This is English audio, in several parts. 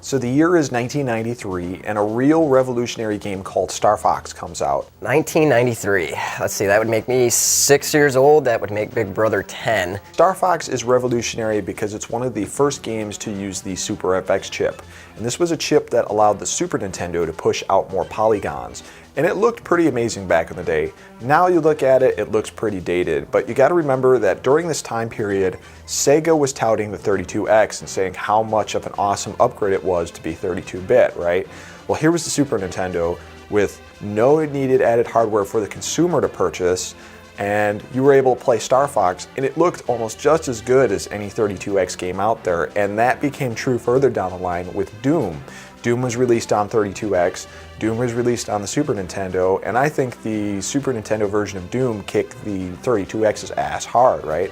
So the year is 1993, and a real revolutionary game called Star Fox comes out. 1993. Let's see, that would make me 6 years old. That would make Big Brother 10. Star Fox is revolutionary because it's one of the first games to use the Super FX chip. And this was a chip that allowed the Super Nintendo to push out more polygons. And it looked pretty amazing back in the day. Now you look at it, it looks pretty dated. But you gotta remember that during this time period, Sega was touting the 32X and saying how much of an awesome upgrade it was to be 32-bit, right? Well, here was the Super Nintendo with no needed added hardware for the consumer to purchase, and you were able to play Star Fox, and it looked almost just as good as any 32X game out there. And that became true further down the line with Doom. Doom was released on 32X, Doom was released on the Super Nintendo, and I think the Super Nintendo version of Doom kicked the 32X's ass hard, right?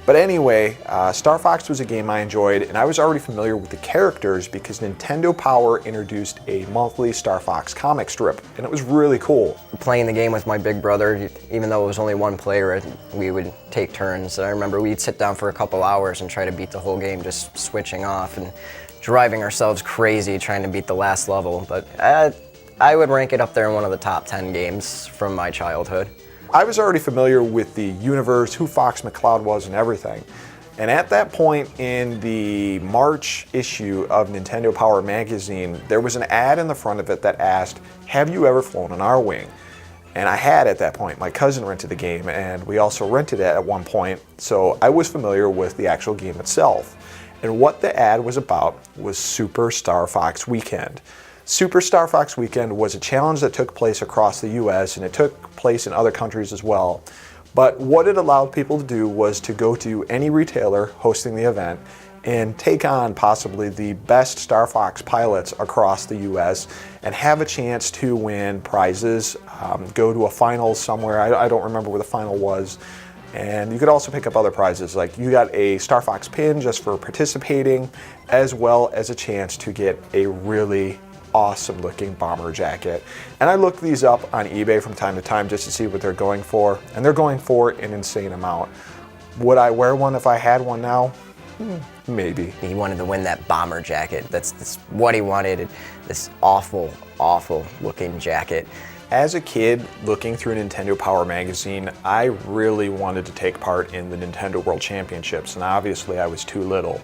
But anyway, Star Fox was a game I enjoyed, and I was already familiar with the characters because Nintendo Power introduced a monthly Star Fox comic strip, and it was really cool. Playing the game with my big brother, even though it was only one player, we would take turns. I remember we'd sit down for a couple hours and try to beat the whole game, just switching off and driving ourselves crazy trying to beat the last level. But I would rank it up there in one of the top 10 games from my childhood. I was already familiar with the universe, who Fox McCloud was and everything. And at that point in the March issue of Nintendo Power magazine, there was an ad in the front of it that asked, "Have you ever flown an R-Wing?" And I had at that point. My cousin rented the game, and we also rented it at one point, so I was familiar with the actual game itself. And what the ad was about was Super Star Fox Weekend. Super Star Fox Weekend was a challenge that took place across the US, and it took place in other countries as well. But what it allowed people to do was to go to any retailer hosting the event and take on possibly the best Star Fox pilots across the US and have a chance to win prizes, go to a final somewhere. I don't remember where the final was. And you could also pick up other prizes, like you got a Star Fox pin just for participating, as well as a chance to get a really awesome looking bomber jacket. And I looked these up on eBay from time to time just to see what they're going for, and they're going for an insane amount. Would I wear one if I had one now? Maybe. He wanted to win that bomber jacket. That's what he wanted, this awful, awful looking jacket. As a kid looking through Nintendo Power magazine, I really wanted to take part in the Nintendo World Championships, and obviously I was too little.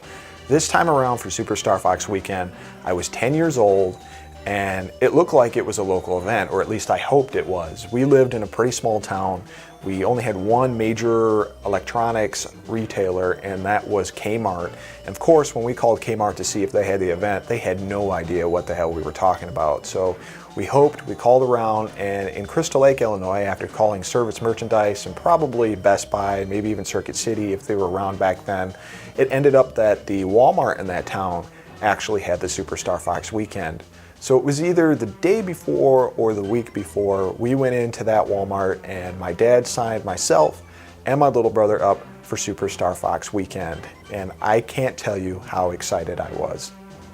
This time around for Super Star Fox Weekend, I was 10 years old, and it looked like it was a local event, or at least I hoped it was. We lived in a pretty small town. We only had one major electronics retailer, and that was Kmart. And of course, when we called Kmart to see if they had the event, they had no idea what the hell we were talking about. So we called around, and in Crystal Lake, Illinois, after calling Service Merchandise and probably Best Buy, maybe even Circuit City if they were around back then, it ended up that the Walmart in that town actually had the Super Star Fox Weekend. So it was either the day before or the week before we went into that Walmart, and my dad signed myself and my little brother up for Super Star Fox Weekend. And I can't tell you how excited I was.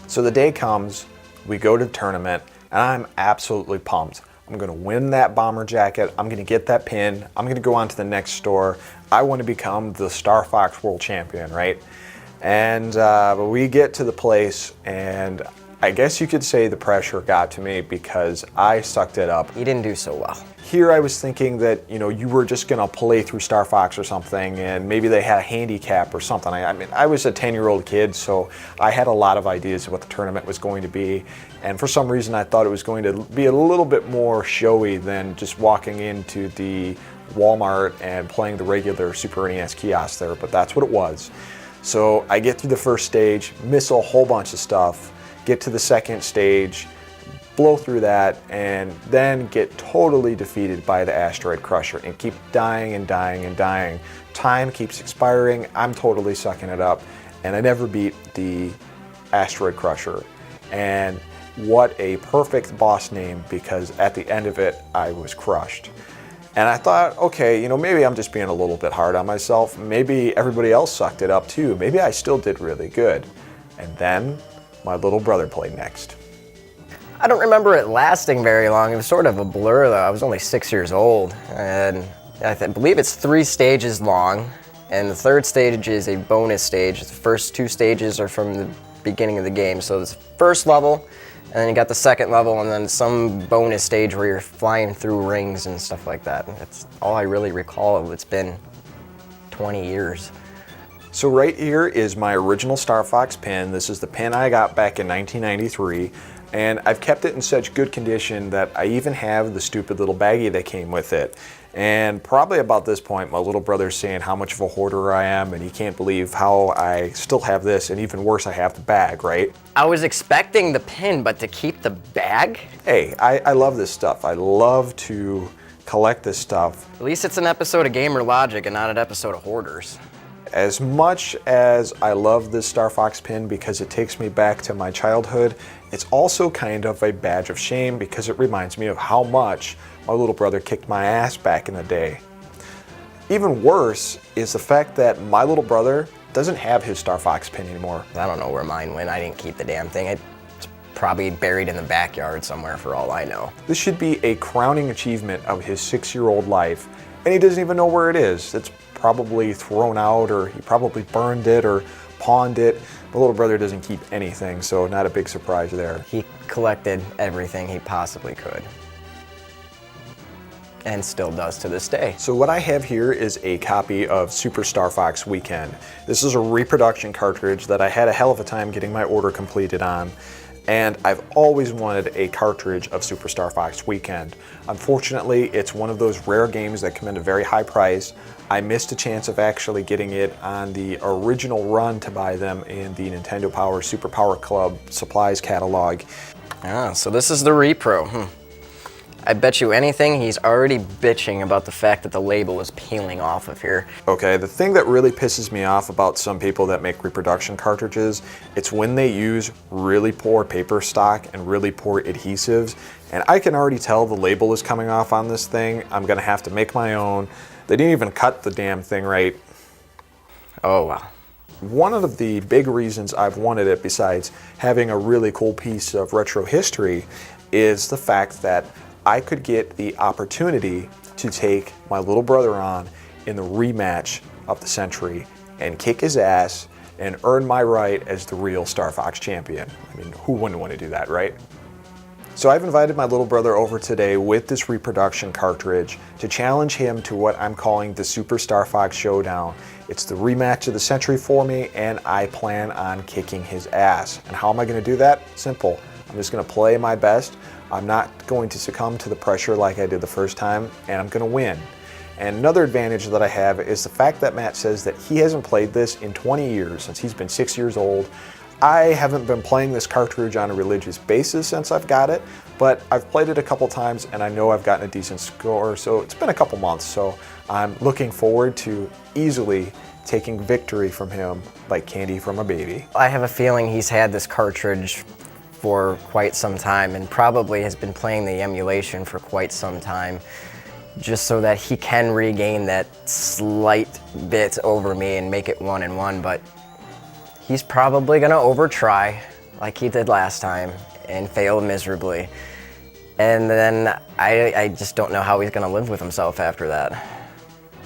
So the day comes, we go to the tournament, and I'm absolutely pumped. I'm gonna win that bomber jacket, I'm gonna get that pin, I'm gonna go on to the next store. I wanna become the Star Fox World Champion, right? And we get to the place, and I guess you could say the pressure got to me because I sucked it up. You didn't do so well. Here I was thinking that, you were just gonna play through Star Fox or something, and maybe they had a handicap or something. I mean, I was a 10-year-old kid, so I had a lot of ideas of what the tournament was going to be. And for some reason, I thought it was going to be a little bit more showy than just walking into the Walmart and playing the regular Super NES kiosk there, but that's what it was. So I get through the first stage, miss a whole bunch of stuff, get to the second stage, blow through that, and then get totally defeated by the Asteroid Crusher and keep dying and dying and dying. Time keeps expiring, I'm totally sucking it up, and I never beat the Asteroid Crusher. And what a perfect boss name, because at the end of it, I was crushed. And I thought, okay, maybe I'm just being a little bit hard on myself. Maybe everybody else sucked it up too. Maybe I still did really good. And then my little brother played next. I don't remember it lasting very long. It was sort of a blur though. I was only 6 years old, and I believe it's 3 stages long, and the third stage is a bonus stage. The first 2 stages are from the beginning of the game. So it's first level, and then you got the second level, and then some bonus stage where you're flying through rings and stuff like that. That's all I really recall of. It's been 20 years. So right here is my original Star Fox pin. This is the pin I got back in 1993, and I've kept it in such good condition that I even have the stupid little baggie that came with it. And probably about this point, my little brother's saying how much of a hoarder I am, and he can't believe how I still have this, and even worse, I have the bag, right? I was expecting the pin, but to keep the bag? Hey, I love this stuff. I love to collect this stuff. At least it's an episode of Gamer Logic and not an episode of Hoarders. As much as I love this Star Fox pin because it takes me back to my childhood, it's also kind of a badge of shame because it reminds me of how much my little brother kicked my ass back in the day. Even worse is the fact that my little brother doesn't have his Star Fox pin anymore. I don't know where mine went. I didn't keep the damn thing. It's probably buried in the backyard somewhere for all I know. This should be a crowning achievement of his 6-year-old life, and he doesn't even know where it is. It's probably thrown out, or he probably burned it or pawned it. My little brother doesn't keep anything, so not a big surprise there. He collected everything he possibly could. And still does to this day. So what I have here is a copy of Super Star Fox Weekend. This is a reproduction cartridge that I had a hell of a time getting my order completed on. And I've always wanted a cartridge of Super Star Fox Weekend. Unfortunately, it's one of those rare games that command a very high price. I missed a chance of actually getting it on the original run to buy them in the Nintendo Power Super Power Club supplies catalog. Ah, so this is the repro. I bet you anything he's already bitching about the fact that the label is peeling off of here. Okay, the thing that really pisses me off about some people that make reproduction cartridges, it's when they use really poor paper stock and really poor adhesives. And I can already tell the label is coming off on this thing. I'm gonna have to make my own. They didn't even cut the damn thing right. Oh, wow. One of the big reasons I've wanted it, besides having a really cool piece of retro history, is the fact that I could get the opportunity to take my little brother on in the rematch of the century and kick his ass and earn my right as the real Star Fox champion. I mean, who wouldn't want to do that, right? So I've invited my little brother over today with this reproduction cartridge to challenge him to what I'm calling the Super Star Fox Showdown. It's the rematch of the century for me, and I plan on kicking his ass. And how am I going to do that? Simple. I'm just going to play my best. I'm not going to succumb to the pressure like I did the first time, and I'm going to win. And another advantage that I have is the fact that Matt says that he hasn't played this in 20 years, since he's been 6 years old. I haven't been playing this cartridge on a religious basis since I've got it, but I've played it a couple times and I know I've gotten a decent score, so it's been a couple months, so I'm looking forward to easily taking victory from him like candy from a baby. I have a feeling he's had this cartridge for quite some time and probably has been playing the emulation for quite some time just so that he can regain that slight bit over me and make it 1-1, but he's probably gonna overtry like he did last time and fail miserably. And then I just don't know how he's gonna live with himself after that.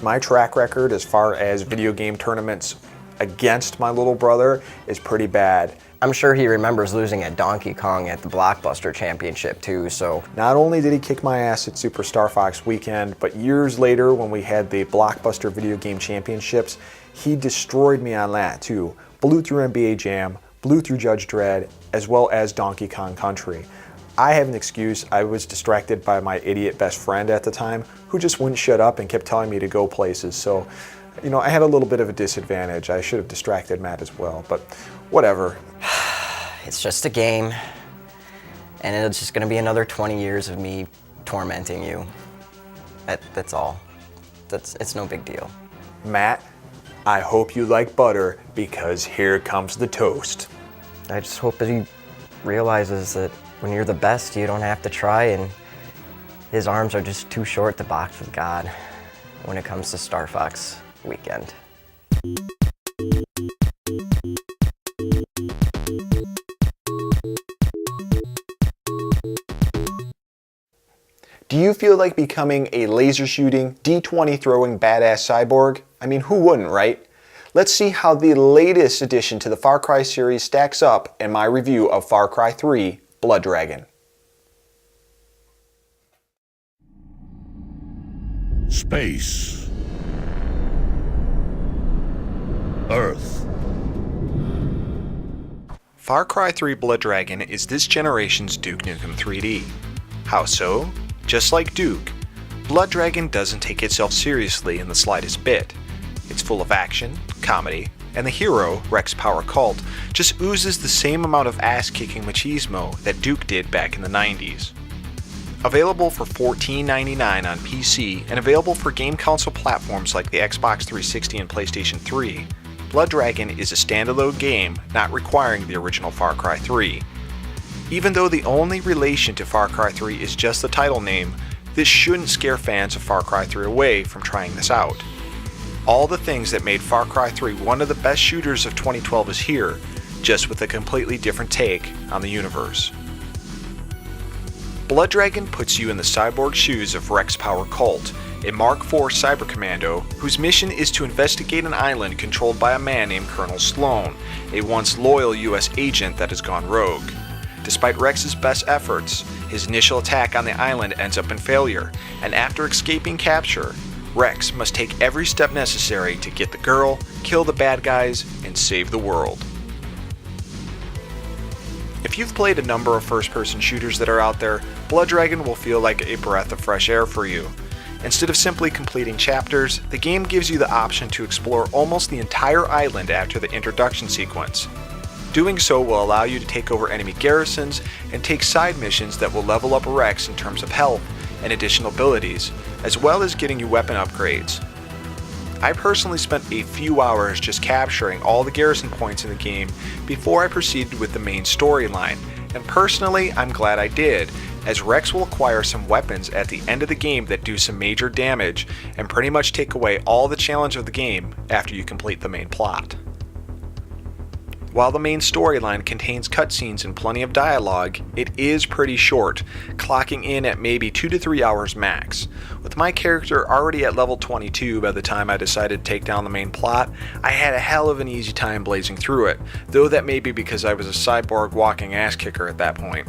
My track record as far as video game tournaments against my little brother is pretty bad. I'm sure he remembers losing at Donkey Kong at the Blockbuster Championship too, so. Not only did he kick my ass at Super Star Fox Weekend, but years later when we had the Blockbuster Video Game Championships, he destroyed me on that too. Blew through NBA Jam, blew through Judge Dredd, as well as Donkey Kong Country. I have an excuse. I was distracted by my idiot best friend at the time, who just wouldn't shut up and kept telling me to go places. So, you know, I had a little bit of a disadvantage. I should have distracted Matt as well, but whatever. It's just a game, and it's just gonna be another 20 years of me tormenting you. That's all. It's no big deal. Matt, I hope you like butter, because here comes the toast. I just hope that he realizes that when you're the best, you don't have to try, and his arms are just too short to box with God when it comes to Star Fox Weekend. Do you feel like becoming a laser shooting, D20 throwing badass cyborg? I mean, who wouldn't, right? let's see how the latest addition to the Far Cry series stacks up in my review of Far Cry 3 Blood Dragon. Space. Earth. Far Cry 3 Blood Dragon is this generation's Duke Nukem 3D. How so? Just like Duke, Blood Dragon doesn't take itself seriously in the slightest bit. It's full of action, comedy, and the hero, Rex Power Cult, just oozes the same amount of ass-kicking machismo that Duke did back in the 90s. Available for $14.99 on PC and available for game console platforms like the Xbox 360 and PlayStation 3, Blood Dragon is a standalone game not requiring the original Far Cry 3. Even though the only relation to Far Cry 3 is just the title name, this shouldn't scare fans of Far Cry 3 away from trying this out. All the things that made Far Cry 3 one of the best shooters of 2012 is here, just with a completely different take on the universe. Blood Dragon puts you in the cyborg shoes of Rex Power Cult, a Mark IV cyber commando whose mission is to investigate an island controlled by a man named Colonel Sloan, a once loyal US agent that has gone rogue. Despite Rex's best efforts, his initial attack on the island ends up in failure, and after escaping capture, Rex must take every step necessary to get the girl, kill the bad guys, and save the world. If you've played a number of first-person shooters that are out there, Blood Dragon will feel like a breath of fresh air for you. Instead of simply completing chapters, the game gives you the option to explore almost the entire island after the introduction sequence. Doing so will allow you to take over enemy garrisons and take side missions that will level up Rex in terms of health and additional abilities, as well as getting you weapon upgrades. I personally spent a few hours just capturing all the garrison points in the game before I proceeded with the main storyline, and personally I'm glad I did, as Rex will acquire some weapons at the end of the game that do some major damage and pretty much take away all the challenge of the game after you complete the main plot. While the main storyline contains cutscenes and plenty of dialogue, it is pretty short, clocking in at maybe 2 to 3 hours max. With my character already at level 22 by the time I decided to take down the main plot, I had a hell of an easy time blazing through it, though that may be because I was a cyborg walking ass kicker at that point.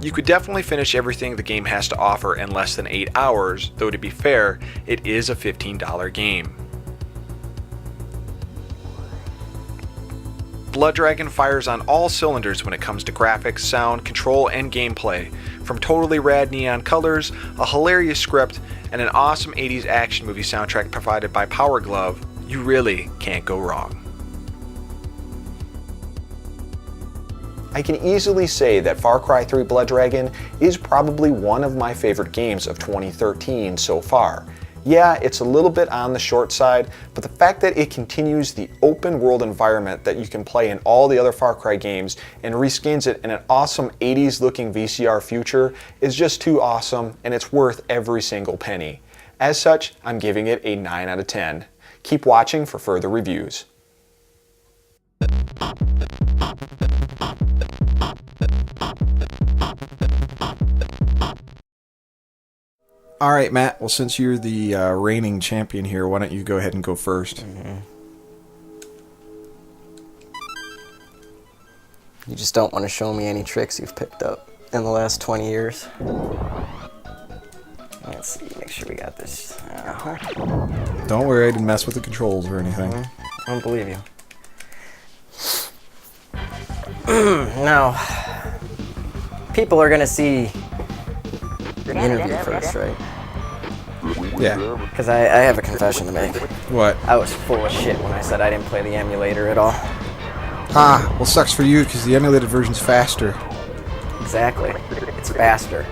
You could definitely finish everything the game has to offer in less than 8 hours, though to be fair, it is a $15 game. Blood Dragon fires on all cylinders when it comes to graphics, sound, control, and gameplay. From totally rad neon colors, a hilarious script, and an awesome 80s action movie soundtrack provided by Power Glove, you really can't go wrong. I can easily say that Far Cry 3 Blood Dragon is probably one of my favorite games of 2013 so far. Yeah, it's a little bit on the short side, but the fact that it continues the open world environment that you can play in all the other Far Cry games and reskins it in an awesome 80s looking VCR future is just too awesome, and it's worth every single penny. As such, I'm giving it a 9 out of 10. Keep watching for further reviews. All right, Matt. Well, since you're the reigning champion here, why don't you go ahead and go first? You just don't want to show me any tricks you've picked up in the last 20 years. Let's see, make sure we got this. Don't worry, I didn't mess with the controls or anything. I don't believe you. Now, people are going to see the interview first, right? Yeah. Because I have a confession to make. What? I was full of shit when I said I didn't play the emulator at all. Ah, well, sucks for you because the emulated version's faster. Exactly. It's faster.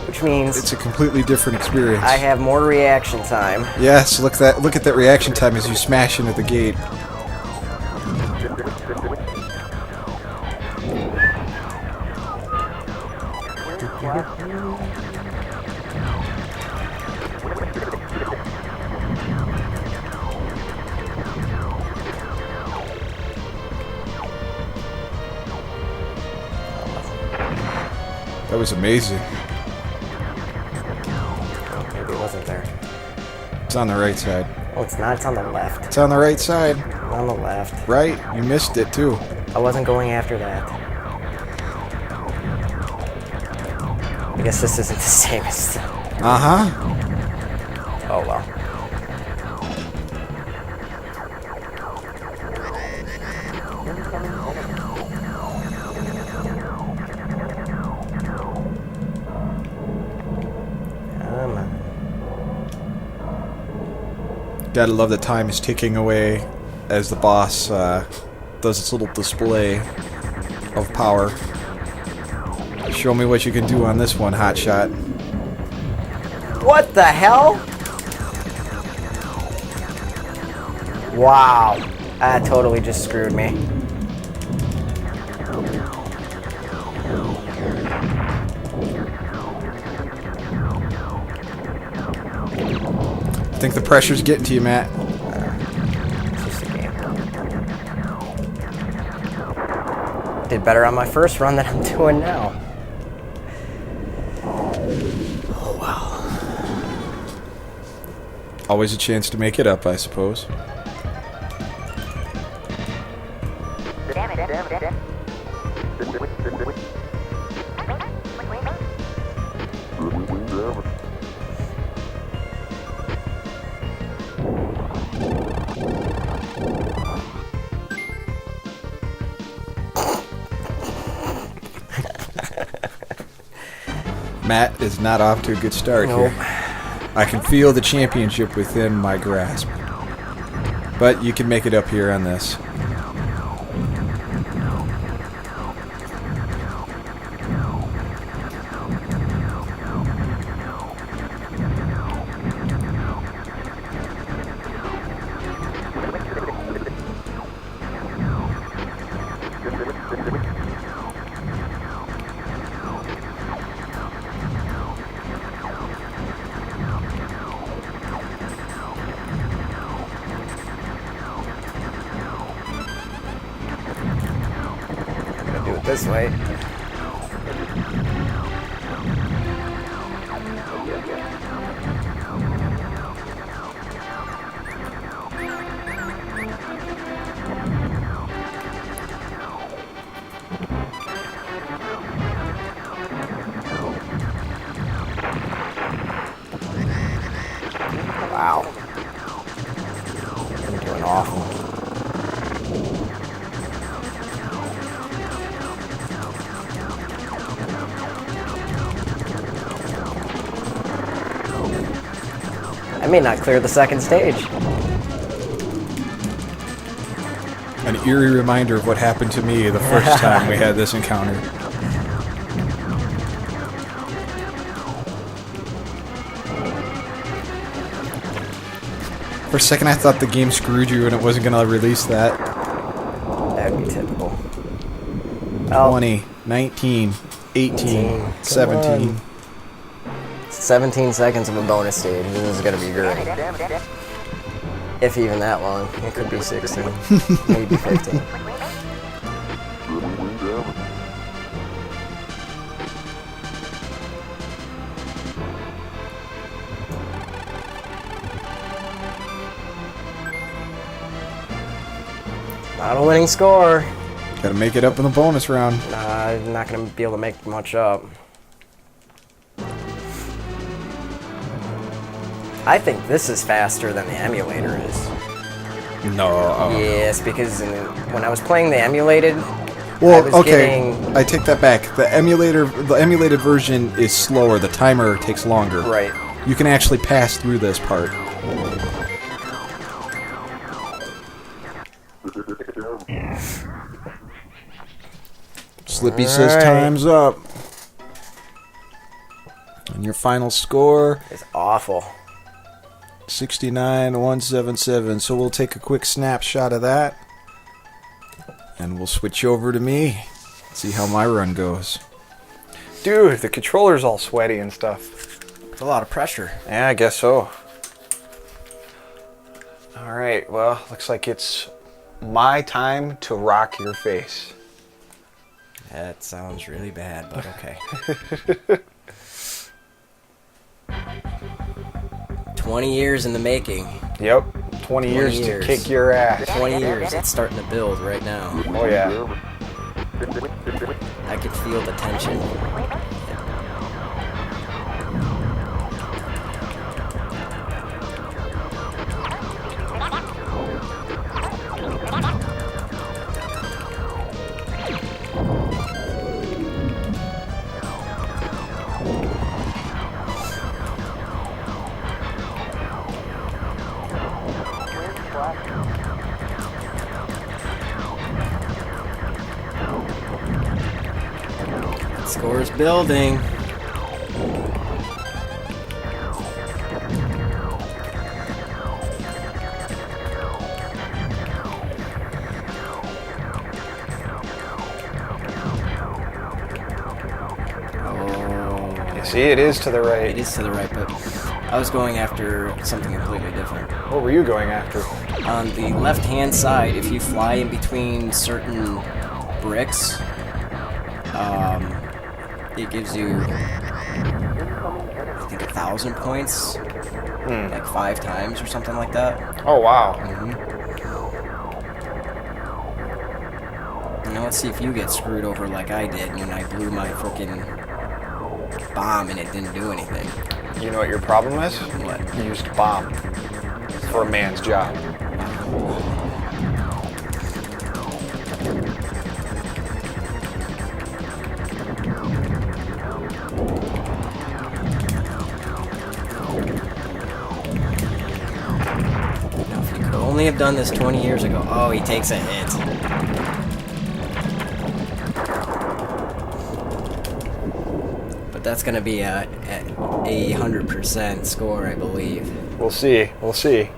Which means It's a completely different experience. I have more reaction time. Yes, look at that reaction time as you smash into the gate. That was amazing. Maybe it wasn't there. It's on the right side. Oh, it's not. It's on the left. It's on the right side. On the left. Right? You missed it, too. I wasn't going after that. I guess this isn't the same as... Uh-huh. Oh, well. Come on. Gotta love that time is ticking away as the boss does its little display of power. Show me what you can do on this one, hotshot. What the hell? Wow. That totally just screwed me. I think the pressure's getting to you, Matt. It's just a game. Did better on my first run than I'm doing now. Oh, wow. Always a chance to make it up, I suppose. Matt is not off to a good start Nope. here. I can feel the championship within my grasp. But you can make it up here on this. Do it this way. Wow. I'm doing awful. I may not clear the second stage. An eerie reminder of what happened to me the first time we had this encounter. For a second I thought the game screwed you and it wasn't going to release that. That'd be typical. 20, 19, 18, Come 17. on. 17 seconds of a bonus stage. This is gonna be great. If even that long. It could be 16. Maybe 15. Not a winning score. Got to make it up in the bonus round. I'm not gonna be able to make much up. I think this is faster than the emulator is. No. Yes, because when I was playing the emulated, Well, I was okay, getting... I take that back. The emulated version is slower. The timer takes longer. Right. You can actually pass through this part. Slippy says Alright. time's up. And your final score, It's awful. 69,177. So we'll take a quick snapshot of that. And we'll switch over to me. See how my run goes. Dude, the controller's all sweaty and stuff. It's a lot of pressure. Yeah, I guess so. All right, well, looks like it's my time to rock your face. That sounds really bad, but okay. 20 years in the making. Yep, 20 years to kick your ass. 20 years. It's starting to build right now. Oh, yeah. I could feel the tension. Score's building. You see, it is to the right. It is to the right, but I was going after something completely different. What were you going after? On the left-hand side, if you fly in between certain bricks, it gives you, I think, 1,000 points, like 5 times or something like that. Oh, wow. Now let's see if you get screwed over like I did when I blew my frickin' bomb and it didn't do anything. You know what your problem is? What? You used a bomb for a man's job. Now, if you could only have done this 20 years ago. Oh, he takes a hit. But that's going to be a 100% score, I believe. We'll see. We'll see.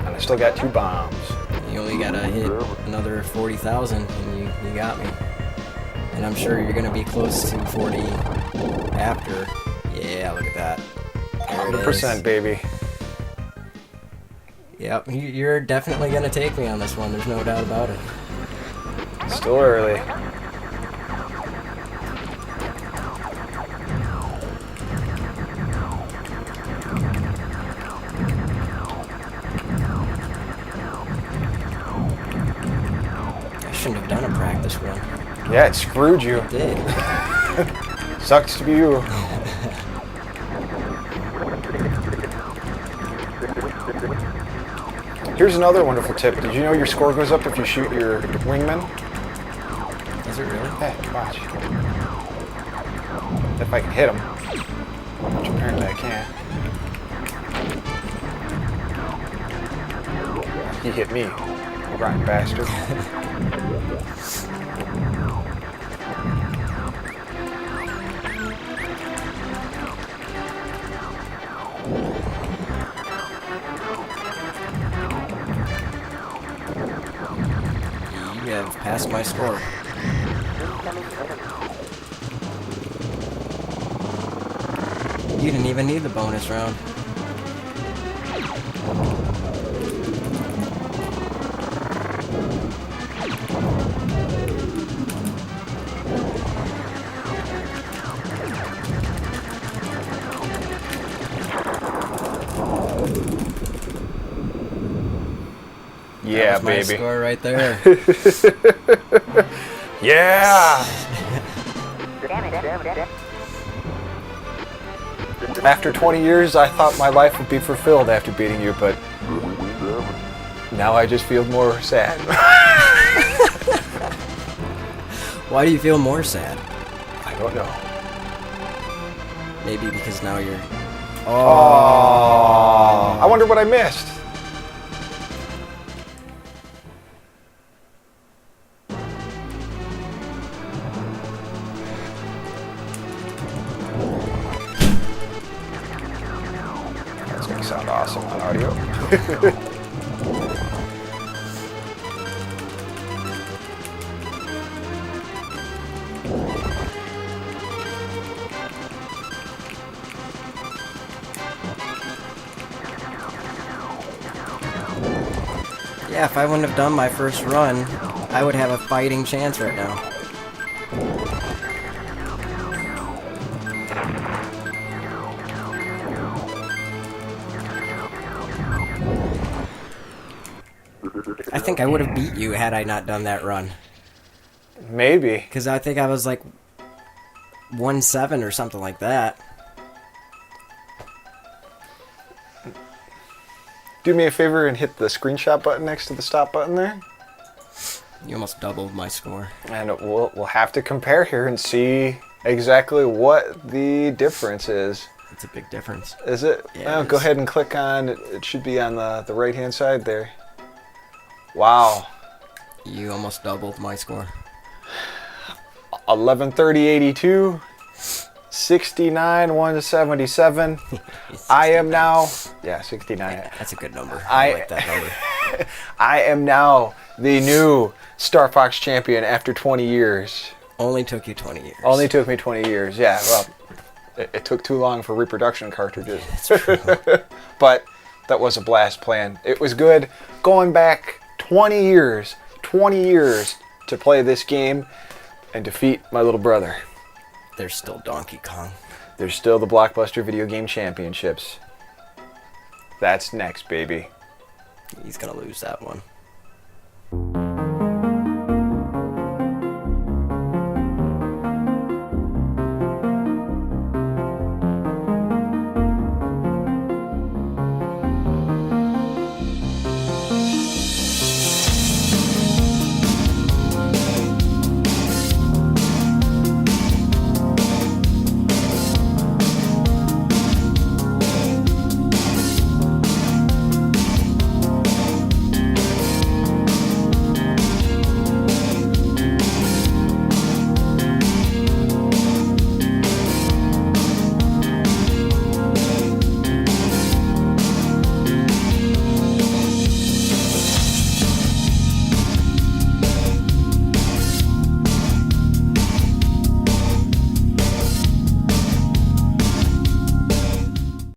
And I still got 2 bombs. You only got to hit another 40,000 and you got me. And I'm sure you're going to be close to 40 after. Yeah, look at that. There it is. 100%, baby. Yep, you're definitely going to take me on this one. There's no doubt about it. Still early. I shouldn't have done a practice run. Yeah, it screwed you. It did. Sucks to be you. Here's another wonderful tip. Did you know your score goes up if you shoot your wingman? Is it really? Hey, watch. If I can hit him. Which apparently I can't. He hit me. Rotten bastard. You have passed my score. You didn't even need the bonus round. Yeah, That was my baby. score right there. Yeah! After 20 years, I thought my life would be fulfilled after beating you, but now I just feel more sad. Why do you feel more sad? I don't know. Maybe because now you're... Oh, I wonder what I missed. That's gonna sound awesome on audio. Yeah, if I wouldn't have done my first run, I would have a fighting chance right now. think I would have beat you had I not done that run. Maybe. Because I think I was like 1-7 or something like that. Do me a favor and hit the screenshot button next to the stop button there. You almost doubled my score. And we'll have to compare here and see exactly what the difference is. It's a big difference. Is it? Yeah, Well, it go is. ahead and click on it. It should be on the right-hand side there. Wow. You almost doubled my score. 1130.82. 69 177. I am now 69. That's a good number. I like that number. I am now the new Star Fox champion after 20 years. Only took you 20 years. Only took me 20 years. Yeah, well, it took too long for reproduction cartridges. That's true. But that was a blast plan. It was good going back 20 years to play this game and defeat my little brother. There's still Donkey Kong. There's still the Blockbuster Video Game Championships. That's next, baby. He's gonna lose that one.